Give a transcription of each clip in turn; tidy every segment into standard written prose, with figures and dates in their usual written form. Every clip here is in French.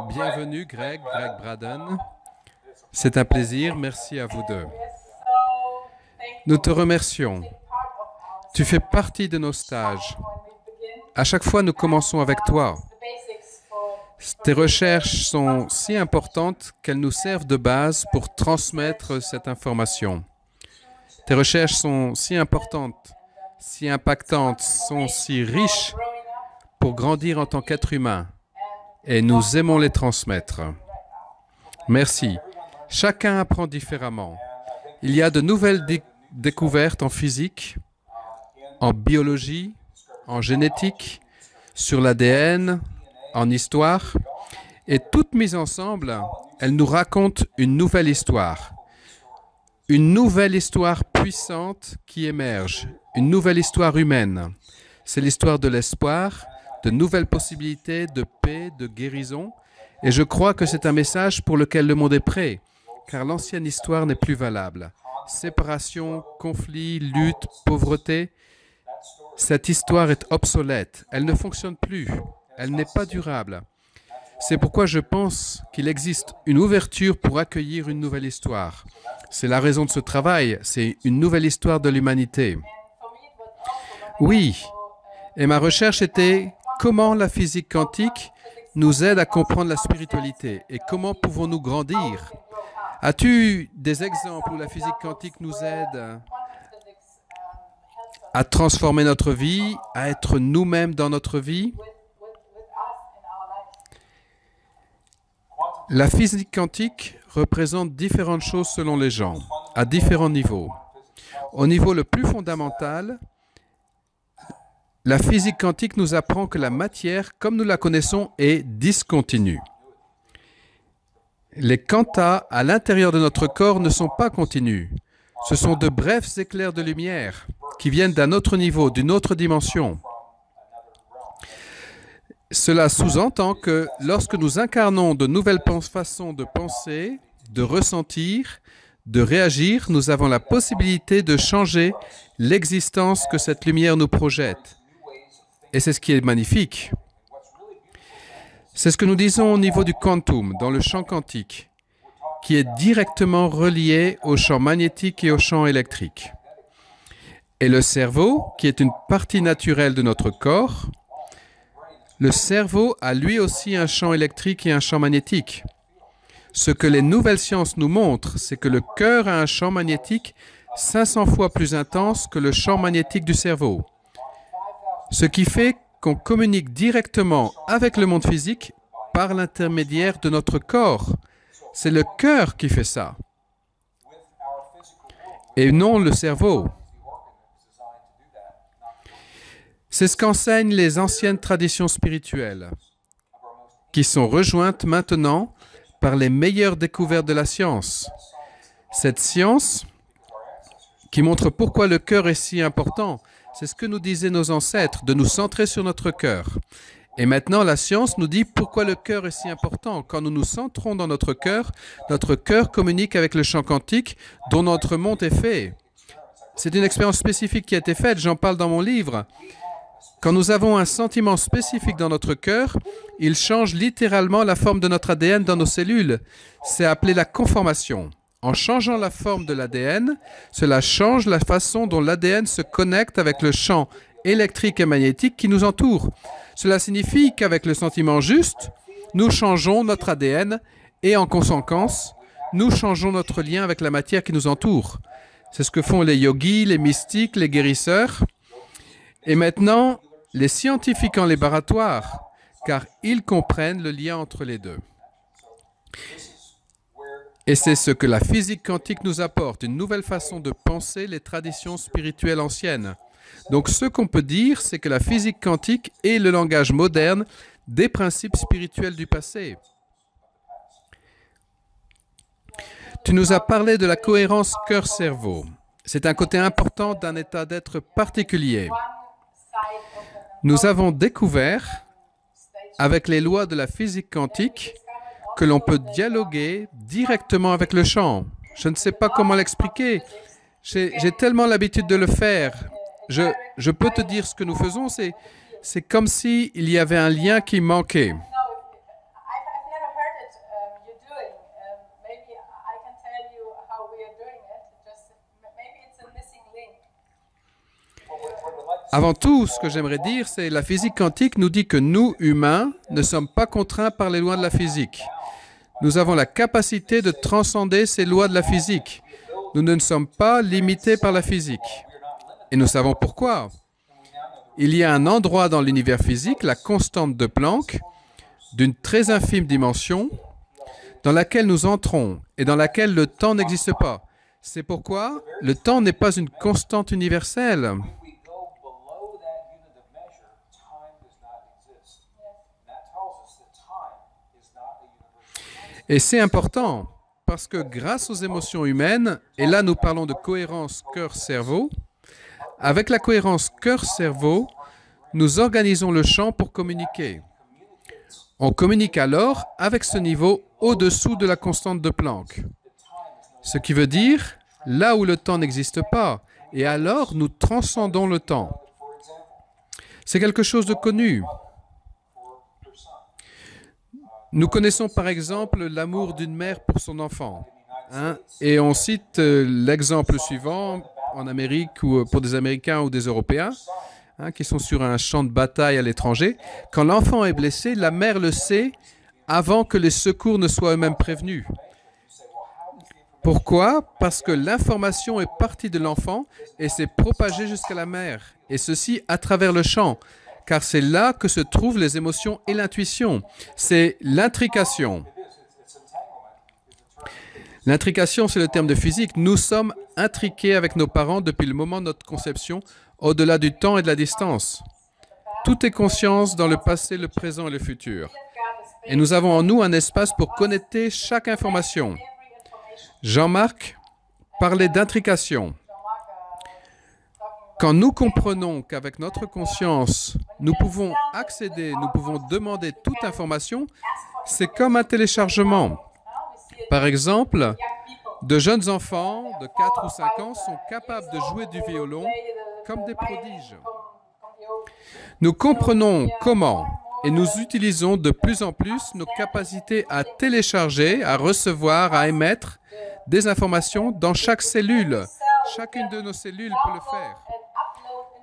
Bienvenue Greg Braden. C'est un plaisir, merci à vous deux. Nous te remercions. Tu fais partie de nos stages. À chaque fois, nous commençons avec toi. Tes recherches sont si importantes qu'elles nous servent de base pour transmettre cette information. Tes recherches sont si importantes, si impactantes, sont si riches pour grandir en tant qu'être humain. Et nous aimons les transmettre. Merci. Chacun apprend différemment. Il y a de nouvelles découvertes en physique, en biologie, en génétique, sur l'ADN, en histoire. Et toutes mises ensemble, elles nous racontent une nouvelle histoire. Une nouvelle histoire puissante qui émerge. Une nouvelle histoire humaine. C'est l'histoire de l'espoir, de nouvelles possibilités, de paix, de guérison. Et je crois que c'est un message pour lequel le monde est prêt, car l'ancienne histoire n'est plus valable. Séparation, conflit, lutte, pauvreté, cette histoire est obsolète. Elle ne fonctionne plus. Elle n'est pas durable. C'est pourquoi je pense qu'il existe une ouverture pour accueillir une nouvelle histoire. C'est la raison de ce travail. C'est une nouvelle histoire de l'humanité. Oui, et ma recherche était comment la physique quantique nous aide à comprendre la spiritualité et comment pouvons-nous grandir. As-tu des exemples où la physique quantique nous aide à transformer notre vie, à être nous-mêmes dans notre vie? La physique quantique représente différentes choses selon les gens, à différents niveaux. Au niveau le plus fondamental, la physique quantique nous apprend que la matière, comme nous la connaissons, est discontinue. Les quantas à l'intérieur de notre corps ne sont pas continus. Ce sont de brefs éclairs de lumière qui viennent d'un autre niveau, d'une autre dimension. Cela sous-entend que lorsque nous incarnons de nouvelles façons de penser, de ressentir, de réagir, nous avons la possibilité de changer l'existence que cette lumière nous projette. Et c'est ce qui est magnifique. C'est ce que nous disons au niveau du quantum, dans le champ quantique, qui est directement relié au champ magnétique et au champ électrique. Et le cerveau, qui est une partie naturelle de notre corps, le cerveau a lui aussi un champ électrique et un champ magnétique. Ce que les nouvelles sciences nous montrent, c'est que le cœur a un champ magnétique 500 fois plus intense que le champ magnétique du cerveau. Ce qui fait qu'on communique directement avec le monde physique par l'intermédiaire de notre corps. C'est le cœur qui fait ça, et non le cerveau. C'est ce qu'enseignent les anciennes traditions spirituelles, qui sont rejointes maintenant par les meilleures découvertes de la science. Cette science qui montre pourquoi le cœur est si important, c'est ce que nous disaient nos ancêtres, de nous centrer sur notre cœur. Et maintenant, la science nous dit pourquoi le cœur est si important. Quand nous nous centrons dans notre cœur communique avec le champ quantique dont notre monde est fait. C'est une expérience spécifique qui a été faite, j'en parle dans mon livre. Quand nous avons un sentiment spécifique dans notre cœur, il change littéralement la forme de notre ADN dans nos cellules. C'est appelé la conformation. En changeant la forme de l'ADN, cela change la façon dont l'ADN se connecte avec le champ électrique et magnétique qui nous entoure. Cela signifie qu'avec le sentiment juste, nous changeons notre ADN et en conséquence, nous changeons notre lien avec la matière qui nous entoure. C'est ce que font les yogis, les mystiques, les guérisseurs. Et maintenant, les scientifiques en laboratoire, car ils comprennent le lien entre les deux. Et c'est ce que la physique quantique nous apporte, une nouvelle façon de penser les traditions spirituelles anciennes. Donc ce qu'on peut dire, c'est que la physique quantique est le langage moderne des principes spirituels du passé. Tu nous as parlé de la cohérence cœur-cerveau. C'est un côté important d'un état d'être particulier. Nous avons découvert, avec les lois de la physique quantique, que l'on peut dialoguer directement avec le champ. Je ne sais pas comment l'expliquer. J'ai tellement l'habitude de le faire. Je peux te dire ce que nous faisons, C'est comme s'il y avait un lien qui manquait. Avant tout, ce que j'aimerais dire, c'est que la physique quantique nous dit que nous, humains, ne sommes pas contraints par les lois de la physique. Nous avons la capacité de transcender ces lois de la physique. Nous ne sommes pas limités par la physique. Et nous savons pourquoi. Il y a un endroit dans l'univers physique, la constante de Planck, d'une très infime dimension, dans laquelle nous entrons et dans laquelle le temps n'existe pas. C'est pourquoi le temps n'est pas une constante universelle. Et c'est important, parce que grâce aux émotions humaines, et là nous parlons de cohérence cœur-cerveau, avec la cohérence cœur-cerveau, nous organisons le champ pour communiquer. On communique alors avec ce niveau au-dessous de la constante de Planck. Ce qui veut dire là où le temps n'existe pas, et alors nous transcendons le temps. C'est quelque chose de connu. Nous connaissons par exemple l'amour d'une mère pour son enfant. Et on cite l'exemple suivant en Amérique ou pour des Américains ou des Européens qui sont sur un champ de bataille à l'étranger. Quand l'enfant est blessé, la mère le sait avant que les secours ne soient eux-mêmes prévenus. Pourquoi? Parce que l'information est partie de l'enfant et s'est propagée jusqu'à la mère. Et ceci à travers le champ. Car c'est là que se trouvent les émotions et l'intuition. C'est l'intrication. L'intrication, c'est le terme de physique. Nous sommes intriqués avec nos parents depuis le moment de notre conception, au-delà du temps et de la distance. Tout est conscience dans le passé, le présent et le futur. Et nous avons en nous un espace pour connecter chaque information. Jean-Marc parlait d'intrication. Quand nous comprenons qu'avec notre conscience, nous pouvons accéder, nous pouvons demander toute information, c'est comme un téléchargement. Par exemple, de jeunes enfants de 4 ou 5 ans sont capables de jouer du violon comme des prodiges. Nous comprenons comment et nous utilisons de plus en plus nos capacités à télécharger, à recevoir, à émettre des informations dans chaque cellule. Chacune de nos cellules peut le faire.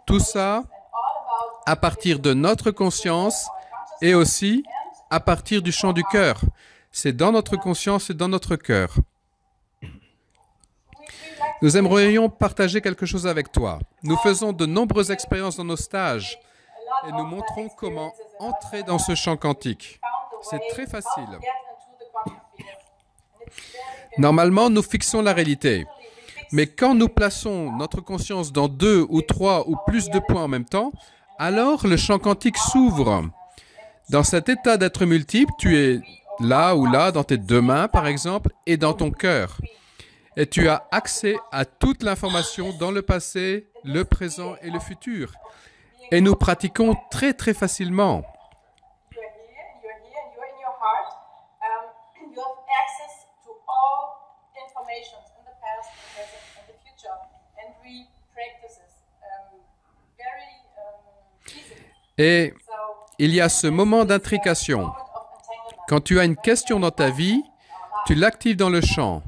Tout ça à partir de notre conscience et aussi à partir du champ du cœur. C'est dans notre conscience et dans notre cœur. Nous aimerions partager quelque chose avec toi. Nous faisons de nombreuses expériences dans nos stages et nous montrons comment entrer dans ce champ quantique. C'est très facile. Normalement, nous fixons la réalité. Mais quand nous plaçons notre conscience dans 2 ou 3 ou plus de points en même temps, alors le champ quantique s'ouvre. Dans cet état d'être multiple, tu es là ou là, dans tes 2 mains par exemple, et dans ton cœur. Et tu as accès à toute l'information dans le passé, le présent et le futur. Et nous pratiquons très très facilement. Et il y a ce moment d'intrication. Quand tu as une question dans ta vie, tu l'actives dans le champ.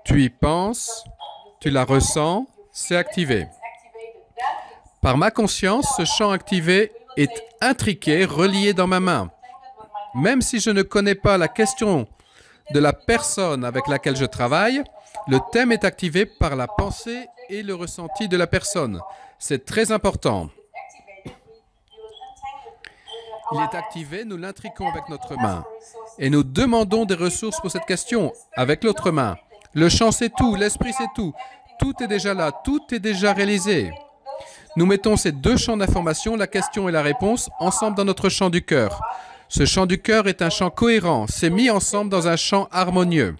Tu y penses, tu la ressens, c'est activé. Par ma conscience, ce champ activé est intriqué, relié dans ma main. Même si je ne connais pas la question de la personne avec laquelle je travaille, le thème est activé par la pensée et le ressenti de la personne. C'est très important. Il est activé, nous l'intriquons avec notre main. Et nous demandons des ressources pour cette question avec l'autre main. Le champ, c'est tout, l'esprit, c'est tout. Tout est déjà là, tout est déjà réalisé. Nous mettons ces 2 champs d'information, la question et la réponse, ensemble dans notre champ du cœur. Ce champ du cœur est un champ cohérent, c'est mis ensemble dans un champ harmonieux.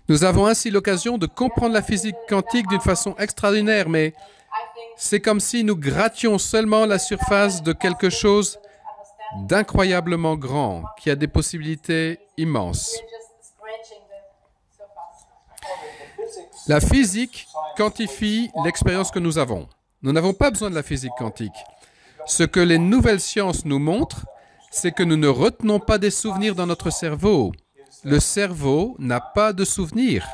Nous avons ainsi l'occasion de comprendre la physique quantique d'une façon extraordinaire, mais c'est comme si nous grattions seulement la surface de quelque chose d'incroyablement grand, qui a des possibilités immenses. La physique quantifie l'expérience que nous avons. Nous n'avons pas besoin de la physique quantique. Ce que les nouvelles sciences nous montrent, c'est que nous ne retenons pas des souvenirs dans notre cerveau. Le cerveau n'a pas de souvenirs.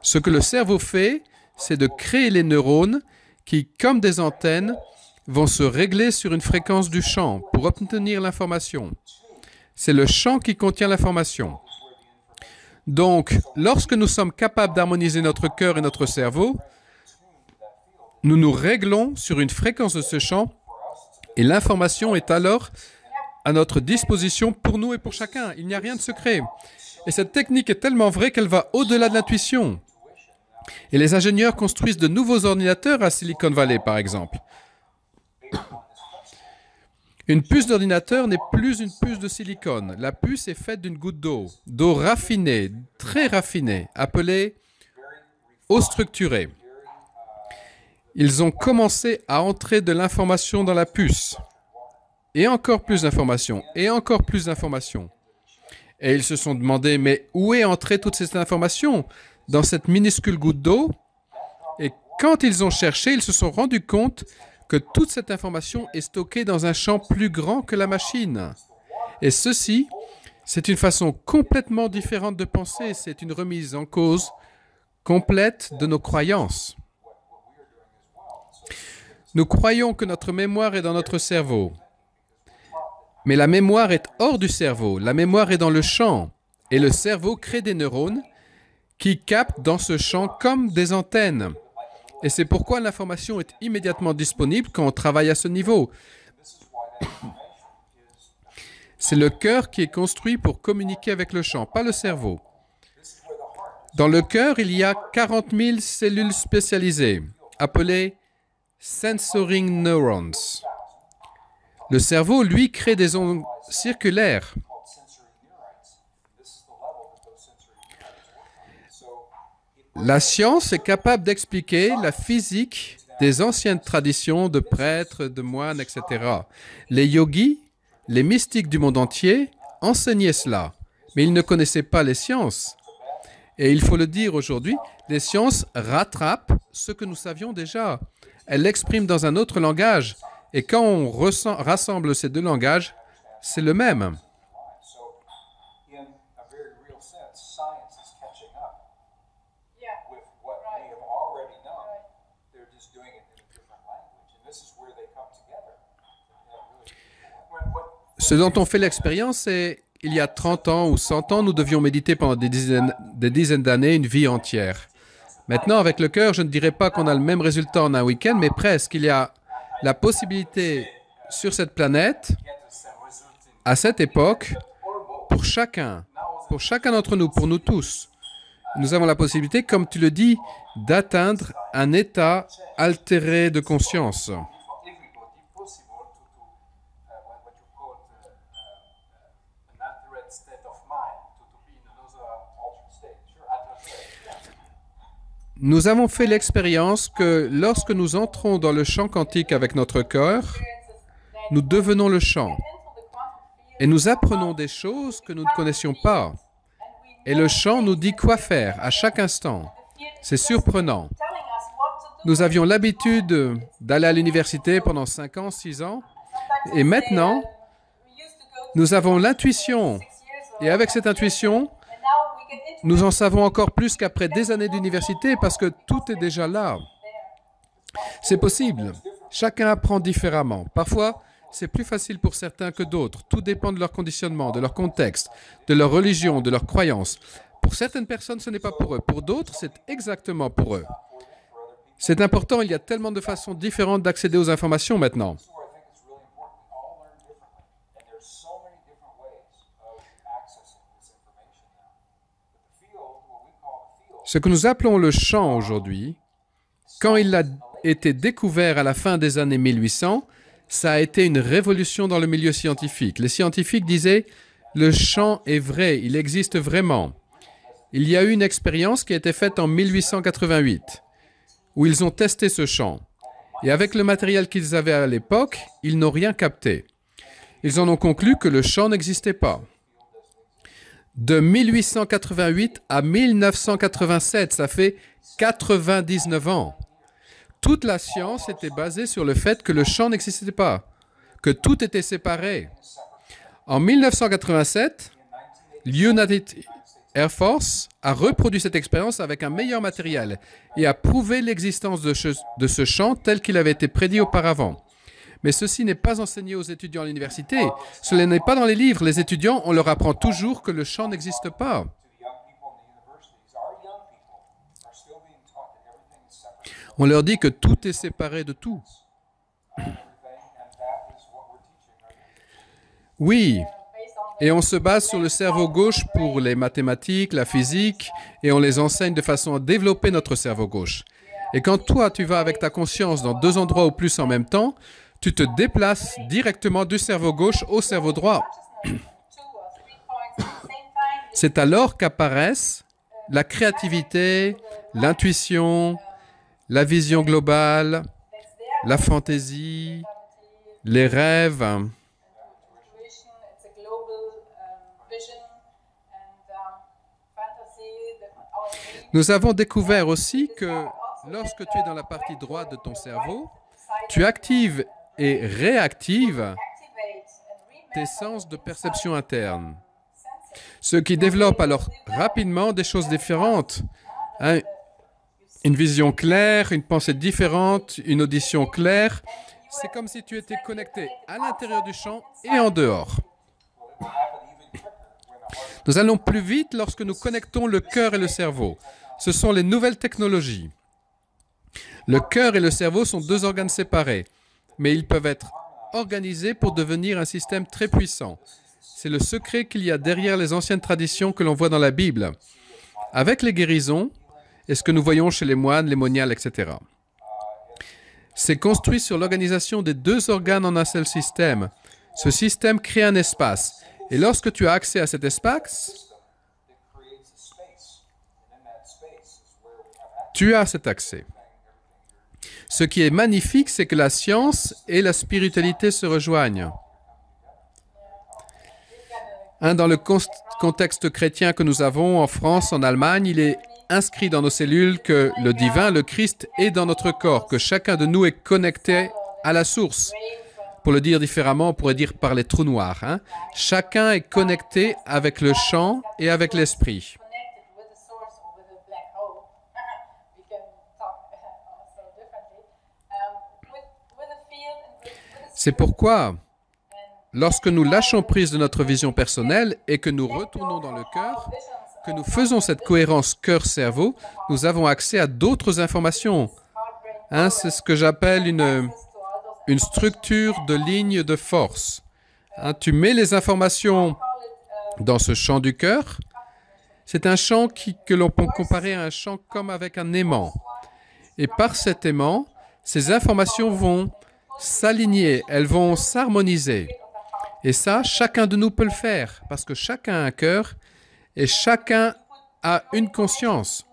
Ce que le cerveau fait, c'est de créer les neurones qui, comme des antennes, vont se régler sur une fréquence du champ pour obtenir l'information. C'est le champ qui contient l'information. Donc, lorsque nous sommes capables d'harmoniser notre cœur et notre cerveau, nous nous réglons sur une fréquence de ce champ et l'information est alors à notre disposition pour nous et pour chacun. Il n'y a rien de secret. Et cette technique est tellement vraie qu'elle va au-delà de l'intuition. Et les ingénieurs construisent de nouveaux ordinateurs à Silicon Valley, par exemple. Une puce d'ordinateur n'est plus une puce de silicone. La puce est faite d'une goutte d'eau raffinée, très raffinée, appelée eau structurée. Ils ont commencé à entrer de l'information dans la puce. Et encore plus d'informations, et encore plus d'informations. Et ils se sont demandé, mais où est entrée toute cette information? Dans cette minuscule goutte d'eau? Et quand ils ont cherché, ils se sont rendus compte que toute cette information est stockée dans un champ plus grand que la machine. Et ceci, c'est une façon complètement différente de penser. C'est une remise en cause complète de nos croyances. Nous croyons que notre mémoire est dans notre cerveau. Mais la mémoire est hors du cerveau. La mémoire est dans le champ. Et le cerveau crée des neurones qui captent dans ce champ comme des antennes. Et c'est pourquoi l'information est immédiatement disponible quand on travaille à ce niveau. C'est le cœur qui est construit pour communiquer avec le champ, pas le cerveau. Dans le cœur, il y a 40 000 cellules spécialisées, appelées sensory neurons. Le cerveau, lui, crée des ondes circulaires. La science est capable d'expliquer la physique des anciennes traditions de prêtres, de moines, etc. Les yogis, les mystiques du monde entier enseignaient cela, mais ils ne connaissaient pas les sciences. Et il faut le dire aujourd'hui, les sciences rattrapent ce que nous savions déjà. Elles l'expriment dans un autre langage. Et quand on rassemble ces deux langages, c'est le même. Ce dont on fait l'expérience, c'est il y a 30 ans ou 100 ans, nous devions méditer pendant des dizaines d'années, une vie entière. Maintenant, avec le cœur, je ne dirais pas qu'on a le même résultat en un week-end, mais presque. Il y a la possibilité sur cette planète, à cette époque, pour chacun d'entre nous, pour nous tous, nous avons la possibilité, comme tu le dis, d'atteindre un état altéré de conscience. Nous avons fait l'expérience que lorsque nous entrons dans le champ quantique avec notre cœur, nous devenons le champ. Et nous apprenons des choses que nous ne connaissions pas. Et le champ nous dit quoi faire à chaque instant. C'est surprenant. Nous avions l'habitude d'aller à l'université pendant 5 ans, 6 ans. Et maintenant, nous avons l'intuition. Et avec cette intuition, nous en savons encore plus qu'après des années d'université parce que tout est déjà là. C'est possible. Chacun apprend différemment. Parfois, c'est plus facile pour certains que d'autres. Tout dépend de leur conditionnement, de leur contexte, de leur religion, de leurs croyances. Pour certaines personnes, ce n'est pas pour eux. Pour d'autres, c'est exactement pour eux. C'est important, il y a tellement de façons différentes d'accéder aux informations maintenant. Ce que nous appelons le champ aujourd'hui, quand il a été découvert à la fin des années 1800, ça a été une révolution dans le milieu scientifique. Les scientifiques disaient « le champ est vrai, il existe vraiment ». Il y a eu une expérience qui a été faite en 1888, où ils ont testé ce champ. Et avec le matériel qu'ils avaient à l'époque, ils n'ont rien capté. Ils en ont conclu que le champ n'existait pas. De 1888 à 1987, ça fait 99 ans. Toute la science était basée sur le fait que le champ n'existait pas, que tout était séparé. En 1987, l'United Air Force a reproduit cette expérience avec un meilleur matériel et a prouvé l'existence de ce champ tel qu'il avait été prédit auparavant. Mais ceci n'est pas enseigné aux étudiants à l'université. Cela n'est pas dans les livres. Les étudiants, on leur apprend toujours que le champ n'existe pas. On leur dit que tout est séparé de tout. Oui, et on se base sur le cerveau gauche pour les mathématiques, la physique, et on les enseigne de façon à développer notre cerveau gauche. Et quand toi, tu vas avec ta conscience dans deux endroits ou plus en même temps, tu te déplaces directement du cerveau gauche au cerveau droit. C'est alors qu'apparaissent la créativité, l'intuition, la vision globale, la fantaisie, les rêves. Nous avons découvert aussi que lorsque tu es dans la partie droite de ton cerveau, tu actives et réactives tes sens de perception interne. Ce qui développe alors rapidement des choses différentes. Une vision claire, une pensée différente, une audition claire. C'est comme si tu étais connecté à l'intérieur du champ et en dehors. Nous allons plus vite lorsque nous connectons le cœur et le cerveau. Ce sont les nouvelles technologies. Le cœur et le cerveau sont deux organes séparés, mais ils peuvent être organisés pour devenir un système très puissant. C'est le secret qu'il y a derrière les anciennes traditions que l'on voit dans la Bible. Avec les guérisons, et ce que nous voyons chez les moines, les moniales, etc. C'est construit sur l'organisation des deux organes en un seul système. Ce système crée un espace. Et lorsque tu as accès à cet espace, tu as cet accès. Ce qui est magnifique, c'est que la science et la spiritualité se rejoignent. Dans le contexte chrétien que nous avons en France, en Allemagne, il est inscrit dans nos cellules que le divin, le Christ, est dans notre corps, que chacun de nous est connecté à la source. Pour le dire différemment, on pourrait dire par les trous noirs. Chacun est connecté avec le champ et avec l'esprit. C'est pourquoi, lorsque nous lâchons prise de notre vision personnelle et que nous retournons dans le cœur, que nous faisons cette cohérence cœur-cerveau, nous avons accès à d'autres informations. C'est ce que j'appelle une structure de ligne de force. Tu mets les informations dans ce champ du cœur. C'est un champ que l'on peut comparer à un champ comme avec un aimant. Et par cet aimant, ces informations vont s'aligner, elles vont s'harmoniser. Et ça, chacun de nous peut le faire, parce que chacun a un cœur et chacun a une conscience.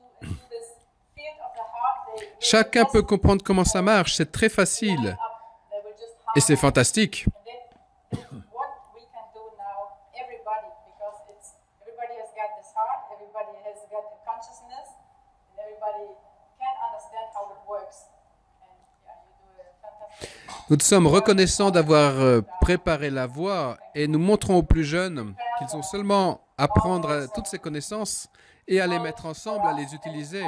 Chacun peut comprendre comment ça marche, c'est très facile. Et c'est fantastique. Nous sommes reconnaissants d'avoir préparé la voie et nous montrons aux plus jeunes qu'ils ont seulement à prendre toutes ces connaissances et à les mettre ensemble, à les utiliser.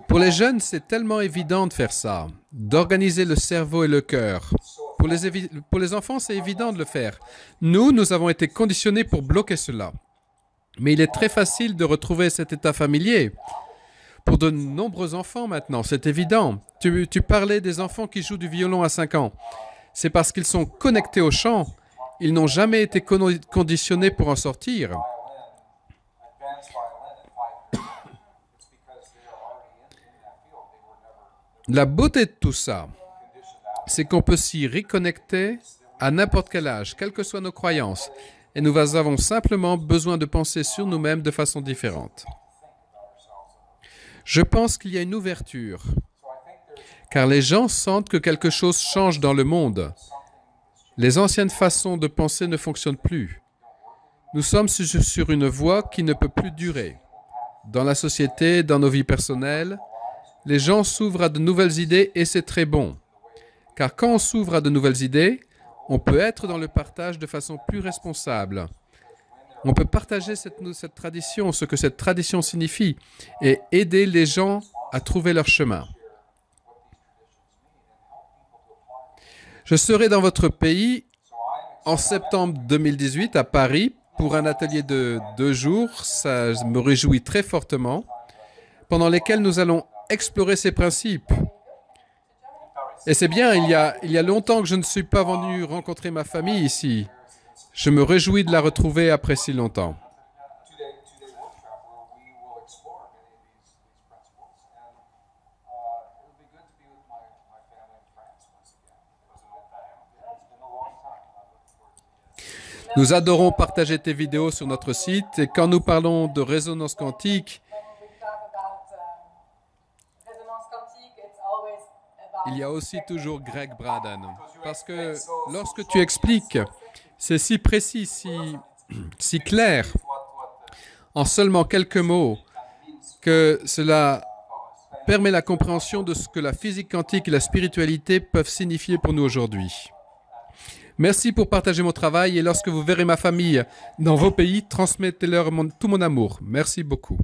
Pour les jeunes, c'est tellement évident de faire ça, d'organiser le cerveau et le cœur. Pour les enfants, c'est évident de le faire. Nous avons été conditionnés pour bloquer cela. Mais il est très facile de retrouver cet état familier. Pour de nombreux enfants maintenant, c'est évident. Tu parlais des enfants qui jouent du violon à 5 ans. C'est parce qu'ils sont connectés au chant. Ils n'ont jamais été conditionnés pour en sortir. La beauté de tout ça, c'est qu'on peut s'y reconnecter à n'importe quel âge, quelles que soient nos croyances. Et nous avons simplement besoin de penser sur nous-mêmes de façon différente. Je pense qu'il y a une ouverture, car les gens sentent que quelque chose change dans le monde. Les anciennes façons de penser ne fonctionnent plus. Nous sommes sur une voie qui ne peut plus durer. Dans la société, dans nos vies personnelles, les gens s'ouvrent à de nouvelles idées et c'est très bon. Car quand on s'ouvre à de nouvelles idées, on peut être dans le partage de façon plus responsable. On peut partager cette tradition, ce que cette tradition signifie, et aider les gens à trouver leur chemin. Je serai dans votre pays en septembre 2018 à Paris pour un atelier de 2 jours. Ça me réjouit très fortement, pendant lesquels nous allons explorer ces principes. Et c'est bien, il y a longtemps que je ne suis pas venu rencontrer ma famille ici. Je me réjouis de la retrouver après si longtemps. Nous adorons partager tes vidéos sur notre site et quand nous parlons de résonance quantique, il y a aussi toujours Greg Braden. Parce que lorsque tu expliques, c'est si précis, si clair, en seulement quelques mots, que cela permet la compréhension de ce que la physique quantique et la spiritualité peuvent signifier pour nous aujourd'hui. Merci pour partager mon travail et lorsque vous verrez ma famille dans vos pays, transmettez-leur tout mon amour. Merci beaucoup.